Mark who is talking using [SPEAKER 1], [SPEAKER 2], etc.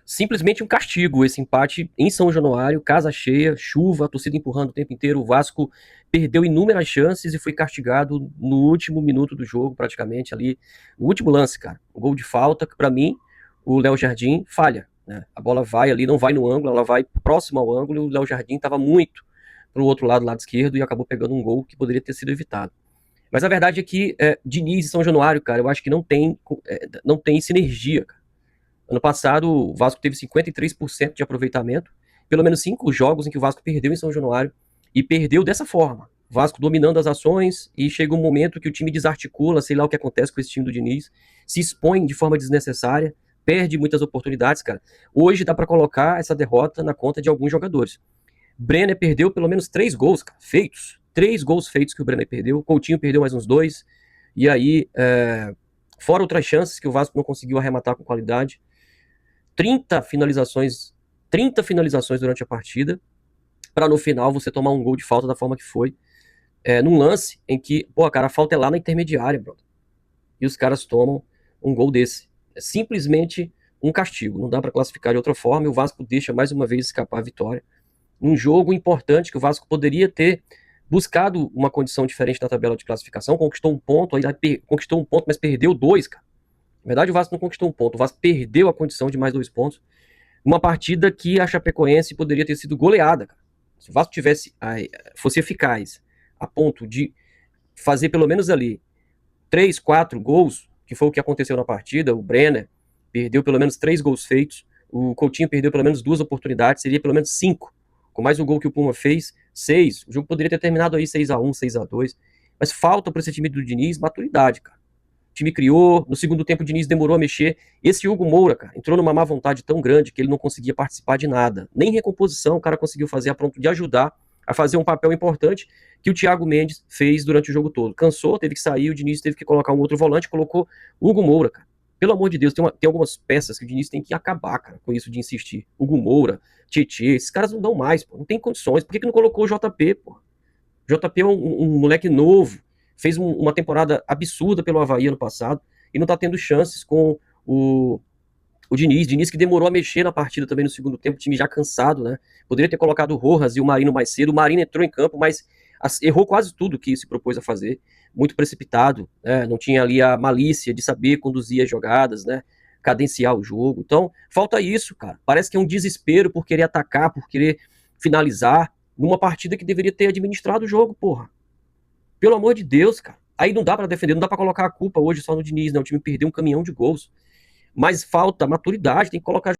[SPEAKER 1] simplesmente um castigo esse empate em São Januário, casa cheia, chuva, a torcida empurrando o tempo inteiro. O Vasco perdeu inúmeras chances e foi castigado no último minuto do jogo, praticamente ali, no último lance, cara. Um gol de falta que, pra mim, o Léo Jardim falha, né? A bola vai ali, não vai no ângulo, ela vai próximo ao ângulo e o Léo Jardim estava muito pro outro lado esquerdo, e acabou pegando um gol que poderia ter sido evitado. Mas a verdade é que Diniz e São Januário, cara, eu acho que não tem sinergia, cara. Ano passado, o Vasco teve 53% de aproveitamento, pelo menos 5 jogos em que o Vasco perdeu em São Januário, e perdeu dessa forma. O Vasco dominando as ações, e chega um momento que o time desarticula, sei lá o que acontece com esse time do Diniz, se expõe de forma desnecessária, perde muitas oportunidades, cara. Hoje dá para colocar essa derrota na conta de alguns jogadores. Brenner perdeu pelo menos 3 gols, cara, feitos. 3 gols feitos que o Brenner perdeu. Coutinho perdeu mais uns 2. E aí, fora outras chances que o Vasco não conseguiu arrematar com qualidade. 30 finalizações, 30 finalizações durante a partida, para no final você tomar um gol de falta da forma que foi. Num lance em que, pô, cara, a falta é lá na intermediária, brother. E os caras tomam um gol desse. É simplesmente um castigo. Não dá para classificar de outra forma. E o Vasco deixa mais uma vez escapar a vitória. Um jogo importante que o Vasco poderia ter buscado uma condição diferente na tabela de classificação, conquistou um ponto, conquistou um ponto, mas perdeu 2, cara. Na verdade, o Vasco não conquistou um ponto, o Vasco perdeu a condição de mais 2 pontos. Uma partida que a Chapecoense poderia ter sido goleada, cara. Se o Vasco fosse eficaz a ponto de fazer pelo menos ali 3, 4 gols, que foi o que aconteceu na partida, o Brenner perdeu pelo menos 3 gols feitos, o Coutinho perdeu pelo menos 2 oportunidades, seria pelo menos 5. Com mais o gol que o Puma fez, 6. O jogo poderia ter terminado aí 6-1, 6-2. Mas falta para esse time do Diniz maturidade, cara. O time criou, no segundo tempo o Diniz demorou a mexer. Esse Hugo Moura, cara, entrou numa má vontade tão grande que ele não conseguia participar de nada. Nem recomposição o cara conseguiu fazer a ponto de ajudar a fazer um papel importante que o Thiago Mendes fez durante o jogo todo. Cansou, teve que sair, o Diniz teve que colocar um outro volante, colocou o Hugo Moura, cara. Pelo amor de Deus, tem algumas peças que o Diniz tem que acabar, cara, com isso de insistir. Hugo Moura, Tietê, esses caras não dão mais, pô, não tem condições. Por que não colocou o JP, pô? O JP é um moleque novo, fez uma temporada absurda pelo Avaí ano passado e não tá tendo chances com o Diniz que demorou a mexer na partida também no segundo tempo, o time já cansado, né? Poderia ter colocado o Rojas e o Marino mais cedo. O Marino entrou em campo, mas errou quase tudo que se propôs a fazer. Muito precipitado, né? Não tinha ali a malícia de saber conduzir as jogadas, né? Cadenciar o jogo. Então, falta isso, cara. Parece que é um desespero por querer atacar, por querer finalizar, numa partida que deveria ter administrado o jogo, porra. Pelo amor de Deus, cara. Aí não dá pra defender, não dá pra colocar a culpa hoje só no Diniz, né? O time perdeu um caminhão de gols. Mas falta maturidade, tem que colocar